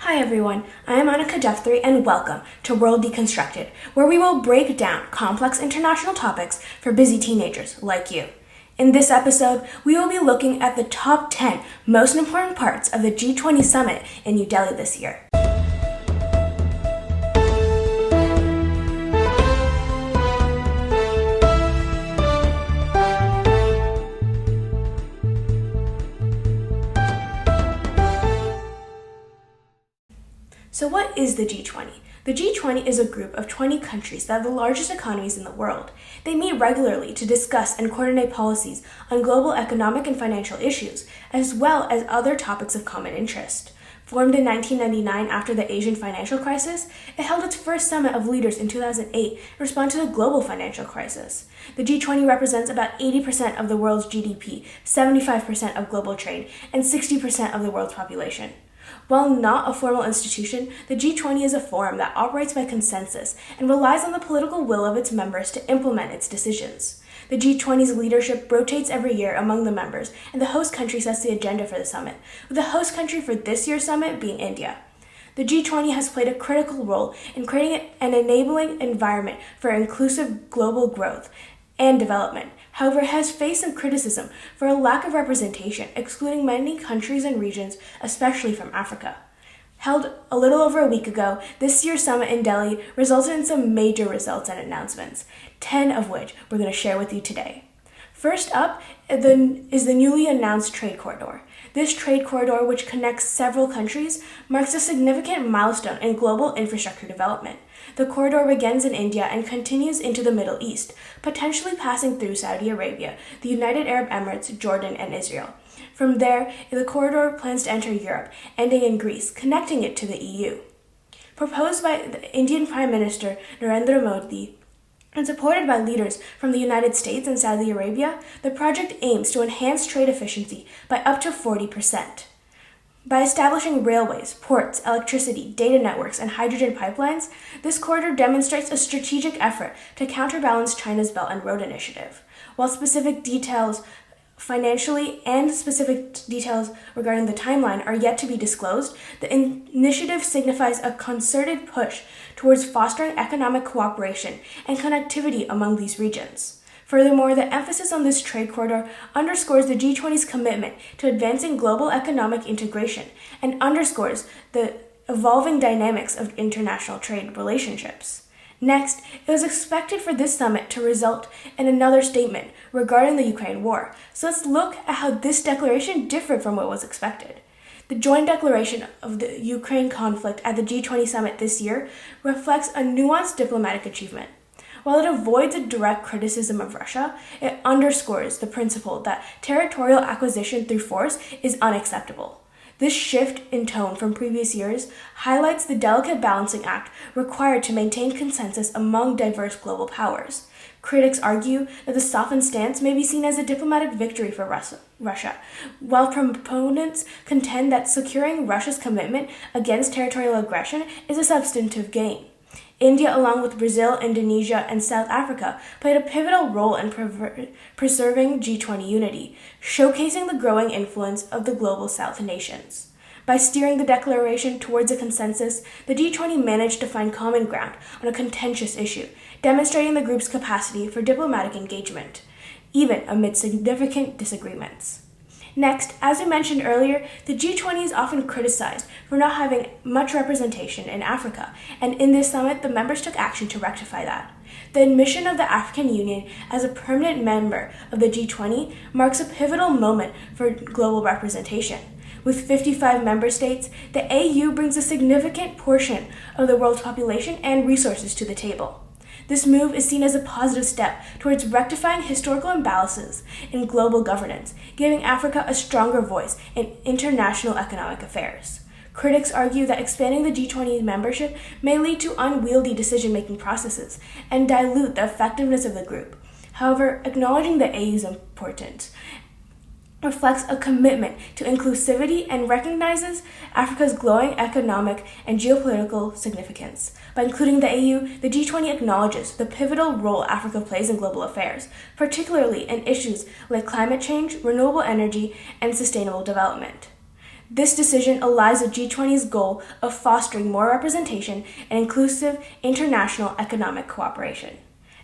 Hi everyone, I am Annika Defthrey and welcome to World Deconstructed, where we will break down complex international topics for busy teenagers like you. In this episode, we will be looking at the top 10 most important parts of the G20 Summit in New Delhi this year. So what is the G20? The G20 is a group of 20 countries that have the largest economies in the world. They meet regularly to discuss and coordinate policies on global economic and financial issues, as well as other topics of common interest. Formed in 1999 after the Asian financial crisis, it held its first summit of leaders in 2008 in response to the global financial crisis. The G20 represents about 80% of the world's GDP, 75% of global trade, and 60% of the world's population. While not a formal institution, the G20 is a forum that operates by consensus and relies on the political will of its members to implement its decisions. The G20's leadership rotates every year among the members, and the host country sets the agenda for the summit, with the host country for this year's summit being India. The G20 has played a critical role in creating an enabling environment for inclusive global growth and development. However, it has faced some criticism for a lack of representation, excluding many countries and regions, especially from Africa. Held a little over a week ago, this year's summit in Delhi resulted in some major results and announcements, 10 of which we're going to share with you today. First up is the newly announced trade corridor. This trade corridor, which connects several countries, marks a significant milestone in global infrastructure development. The corridor begins in India and continues into the Middle East, potentially passing through Saudi Arabia, the United Arab Emirates, Jordan, and Israel. From there, the corridor plans to enter Europe, ending in Greece, connecting it to the EU. Proposed by the Indian Prime Minister Narendra Modi and supported by leaders from the United States and Saudi Arabia, the project aims to enhance trade efficiency by up to 40%. By establishing railways, ports, electricity, data networks, and hydrogen pipelines, this corridor demonstrates a strategic effort to counterbalance China's Belt and Road Initiative. While specific details financially and specific details regarding the timeline are yet to be disclosed, the initiative signifies a concerted push towards fostering economic cooperation and connectivity among these regions. Furthermore, the emphasis on this trade corridor underscores the G20's commitment to advancing global economic integration and underscores the evolving dynamics of international trade relationships. Next, it was expected for this summit to result in another statement regarding the Ukraine war. So let's look at how this declaration differed from what was expected. The joint declaration of the Ukraine conflict at the G20 summit this year reflects a nuanced diplomatic achievement. While it avoids a direct criticism of Russia, it underscores the principle that territorial acquisition through force is unacceptable. This shift in tone from previous years highlights the delicate balancing act required to maintain consensus among diverse global powers. Critics argue that the softened stance may be seen as a diplomatic victory for Russia, while proponents contend that securing Russia's commitment against territorial aggression is a substantive gain. India, along with Brazil, Indonesia, and South Africa, played a pivotal role in preserving G20 unity, showcasing the growing influence of the global South nations. By steering the declaration towards a consensus, the G20 managed to find common ground on a contentious issue, demonstrating the group's capacity for diplomatic engagement, even amid significant disagreements. Next, as we mentioned earlier, the G20 is often criticized for not having much representation in Africa, and in this summit, the members took action to rectify that. The admission of the African Union as a permanent member of the G20 marks a pivotal moment for global representation. With 55 member states, the AU brings a significant portion of the world's population and resources to the table. This move is seen as a positive step towards rectifying historical imbalances in global governance, giving Africa a stronger voice in international economic affairs. Critics argue that expanding the G20 membership may lead to unwieldy decision-making processes and dilute the effectiveness of the group. However, acknowledging the AU's importance reflects a commitment to inclusivity and recognizes Africa's growing economic and geopolitical significance. By including the AU, the G20 acknowledges the pivotal role Africa plays in global affairs, particularly in issues like climate change, renewable energy, and sustainable development. This decision aligns with G20's goal of fostering more representation and inclusive international economic cooperation.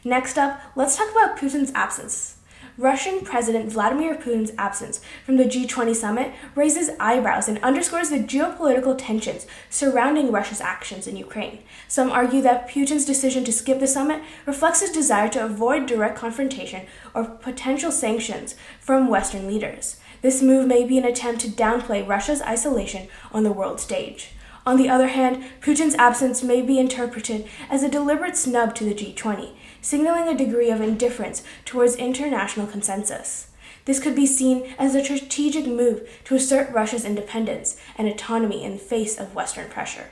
Next up, let's talk about Putin's absence. Russian President Vladimir Putin's absence from the G20 summit raises eyebrows and underscores the geopolitical tensions surrounding Russia's actions in Ukraine. Some argue that Putin's decision to skip the summit reflects his desire to avoid direct confrontation or potential sanctions from Western leaders. This move may be an attempt to downplay Russia's isolation on the world stage. On the other hand, Putin's absence may be interpreted as a deliberate snub to the G20, signaling a degree of indifference towards international consensus. This could be seen as a strategic move to assert Russia's independence and autonomy in the face of Western pressure.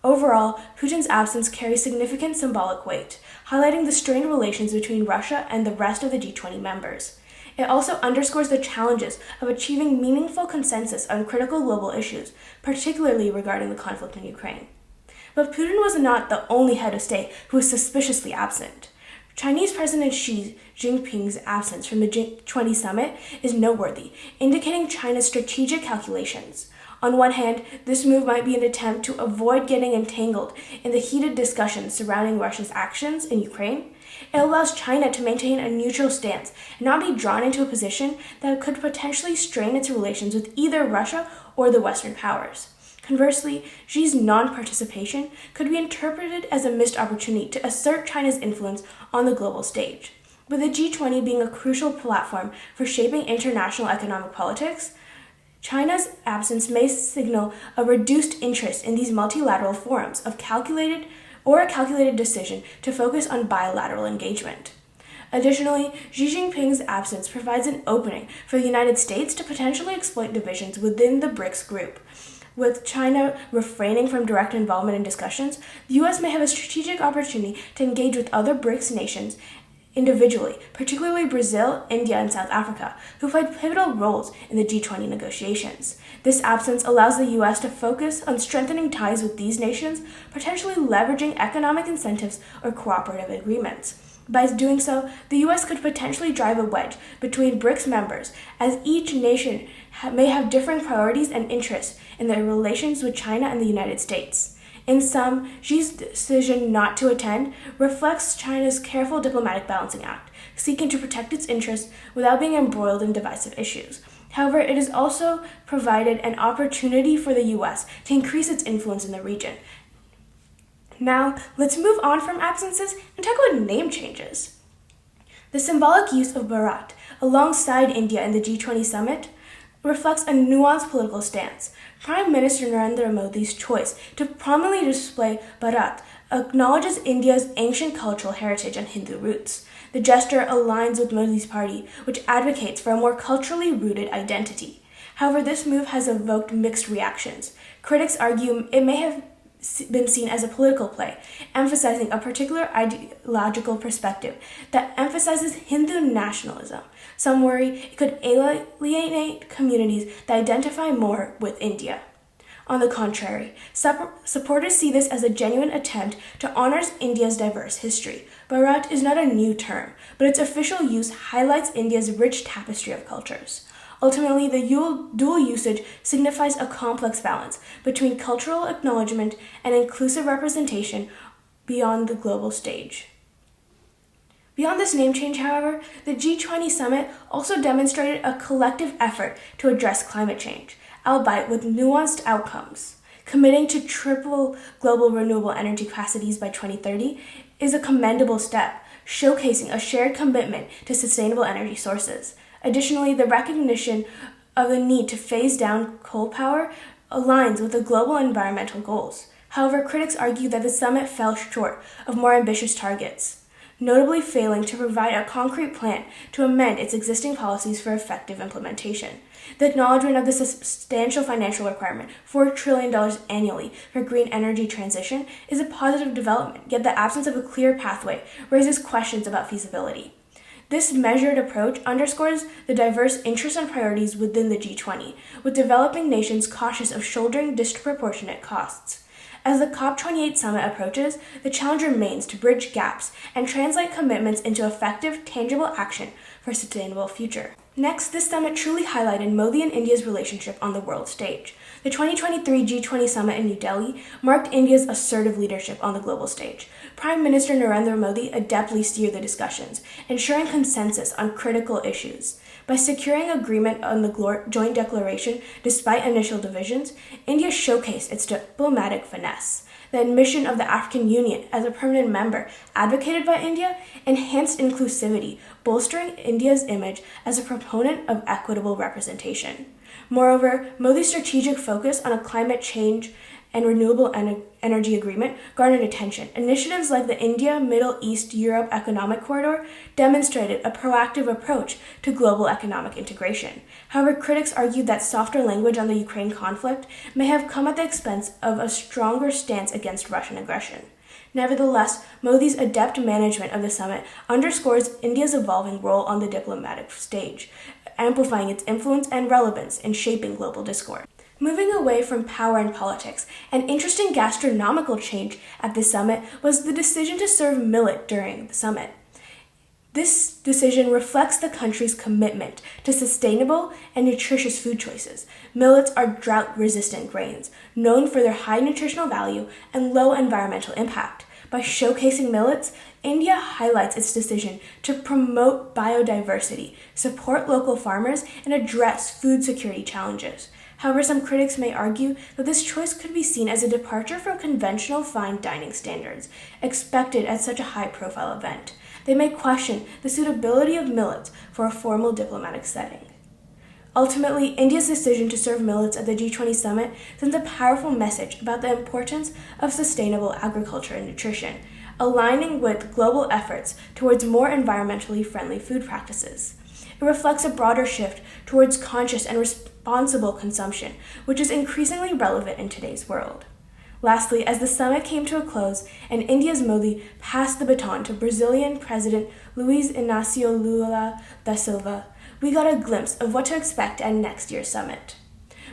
Overall, Putin's absence carries significant symbolic weight, highlighting the strained relations between Russia and the rest of the G20 members. It also underscores the challenges of achieving meaningful consensus on critical global issues, particularly regarding the conflict in Ukraine. But Putin was not the only head of state who was suspiciously absent. Chinese President Xi Jinping's absence from the G20 summit is noteworthy, indicating China's strategic calculations. On one hand, this move might be an attempt to avoid getting entangled in the heated discussions surrounding Russia's actions in Ukraine. It allows China to maintain a neutral stance and not be drawn into a position that could potentially strain its relations with either Russia or the Western powers. Conversely, Xi's non-participation could be interpreted as a missed opportunity to assert China's influence on the global stage. With the G20 being a crucial platform for shaping international economic politics, China's absence may signal a reduced interest in these multilateral forums of a calculated decision to focus on bilateral engagement. Additionally, Xi Jinping's absence provides an opening for the United States to potentially exploit divisions within the BRICS group. With China refraining from direct involvement in discussions, the U.S. may have a strategic opportunity to engage with other BRICS nations individually, particularly Brazil, India, and South Africa, who played pivotal roles in the G20 negotiations. This absence allows the U.S. to focus on strengthening ties with these nations, potentially leveraging economic incentives or cooperative agreements. By doing so, the U.S. could potentially drive a wedge between BRICS members, as each nation may have different priorities and interests in their relations with China and the United States. In sum, Xi's decision not to attend reflects China's careful diplomatic balancing act, seeking to protect its interests without being embroiled in divisive issues. However, it has also provided an opportunity for the U.S. to increase its influence in the region. Now, let's move on from absences and talk about name changes. The symbolic use of Bharat alongside India in the G20 summit reflects a nuanced political stance. Prime Minister Narendra Modi's choice to prominently display Bharat acknowledges India's ancient cultural heritage and Hindu roots. The gesture aligns with Modi's party, which advocates for a more culturally rooted identity. However, this move has evoked mixed reactions. Critics argue it may have been seen as a political play, emphasizing a particular ideological perspective that emphasizes Hindu nationalism. Some worry it could alienate communities that identify more with India. On the contrary, supporters see this as a genuine attempt to honor India's diverse history. Bharat is not a new term, but its official use highlights India's rich tapestry of cultures. Ultimately, the dual usage signifies a complex balance between cultural acknowledgement and inclusive representation beyond the global stage. Beyond this name change, however, the G20 summit also demonstrated a collective effort to address climate change, albeit with nuanced outcomes. Committing to triple global renewable energy capacities by 2030 is a commendable step, showcasing a shared commitment to sustainable energy sources. Additionally, the recognition of the need to phase down coal power aligns with the global environmental goals. However, critics argue that the summit fell short of more ambitious targets, notably failing to provide a concrete plan to amend its existing policies for effective implementation. The acknowledgement of the substantial financial requirement, $4 trillion annually for green energy transition, is a positive development, yet the absence of a clear pathway raises questions about feasibility. This measured approach underscores the diverse interests and priorities within the G20, with developing nations cautious of shouldering disproportionate costs. As the COP28 summit approaches, the challenge remains to bridge gaps and translate commitments into effective, tangible action for a sustainable future. Next, this summit truly highlighted Modi and India's relationship on the world stage. The 2023 G20 Summit in New Delhi marked India's assertive leadership on the global stage. Prime Minister Narendra Modi adeptly steered the discussions, ensuring consensus on critical issues. By securing agreement on the joint declaration despite initial divisions, India showcased its diplomatic finesse. The admission of the African Union as a permanent member, advocated by India, enhanced inclusivity, bolstering India's image as a proponent of equitable representation. Moreover, Modi's strategic focus on a climate change and renewable energy agreement garnered attention. Initiatives like the India, Middle East, Europe Economic Corridor demonstrated a proactive approach to global economic integration. However, critics argued that softer language on the Ukraine conflict may have come at the expense of a stronger stance against Russian aggression. Nevertheless, Modi's adept management of the summit underscores India's evolving role on the diplomatic stage, amplifying its influence and relevance in shaping global discourse. Moving away from power and politics, an interesting gastronomical change at the summit was the decision to serve millet during the summit. This decision reflects the country's commitment to sustainable and nutritious food choices. Millets are drought-resistant grains, known for their high nutritional value and low environmental impact. By showcasing millets, India highlights its decision to promote biodiversity, support local farmers, and address food security challenges. However, some critics may argue that this choice could be seen as a departure from conventional fine dining standards expected at such a high-profile event. They may question the suitability of millets for a formal diplomatic setting. Ultimately, India's decision to serve millets at the G20 Summit sends a powerful message about the importance of sustainable agriculture and nutrition, aligning with global efforts towards more environmentally friendly food practices. It reflects a broader shift towards conscious and responsible consumption, which is increasingly relevant in today's world. Lastly, as the summit came to a close and India's Modi passed the baton to Brazilian President Luiz Inácio Lula da Silva, we got a glimpse of what to expect at next year's summit.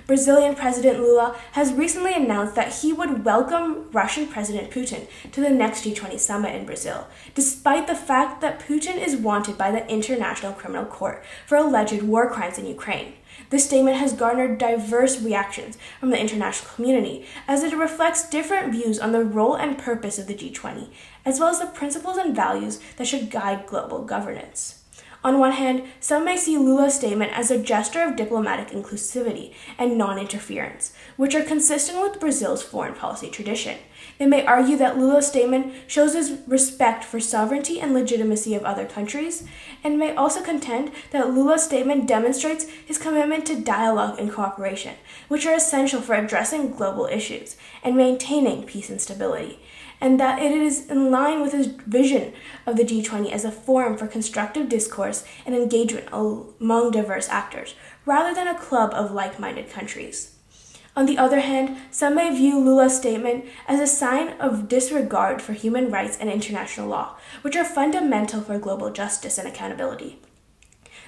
Brazilian President Lula has recently announced that he would welcome Russian President Putin to the next G20 summit in Brazil, despite the fact that Putin is wanted by the International Criminal Court for alleged war crimes in Ukraine. This statement has garnered diverse reactions from the international community, as it reflects different views on the role and purpose of the G20, as well as the principles and values that should guide global governance. On one hand, some may see Lula's statement as a gesture of diplomatic inclusivity and non-interference, which are consistent with Brazil's foreign policy tradition. They may argue that Lula's statement shows his respect for sovereignty and legitimacy of other countries, and may also contend that Lula's statement demonstrates his commitment to dialogue and cooperation, which are essential for addressing global issues and maintaining peace and stability, and that it is in line with his vision of the G20 as a forum for constructive discourse and engagement among diverse actors, rather than a club of like-minded countries. On the other hand, some may view Lula's statement as a sign of disregard for human rights and international law, which are fundamental for global justice and accountability.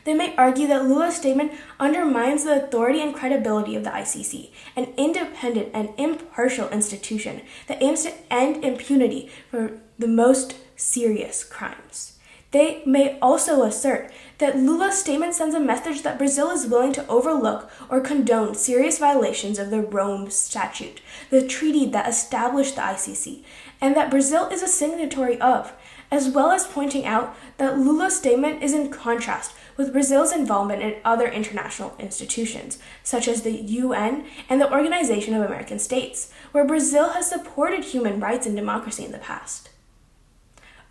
They may argue that Lula's statement undermines the authority and credibility of the ICC, an independent and impartial institution that aims to end impunity for the most serious crimes. They may also assert that Lula's statement sends a message that Brazil is willing to overlook or condone serious violations of the Rome Statute, the treaty that established the ICC, and that Brazil is a signatory of, as well as pointing out that Lula's statement is in contrast with Brazil's involvement in other international institutions, such as the UN and the Organization of American States, where Brazil has supported human rights and democracy in the past.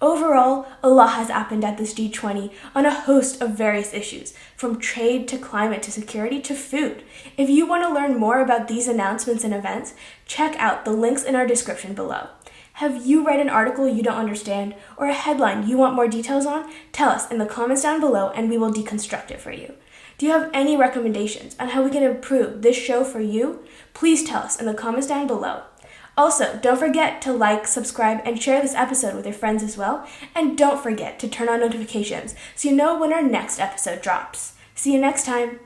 Overall, a lot has happened at this G20 on a host of various issues, from trade to climate to security to food. If you want to learn more about these announcements and events, check out the links in our description below. Have you read an article you don't understand or a headline you want more details on? Tell us in the comments down below and we will deconstruct it for you. Do you have any recommendations on how we can improve this show for you? Please tell us in the comments down below. Also, don't forget to like, subscribe, and share this episode with your friends as well. And don't forget to turn on notifications so you know when our next episode drops. See you next time.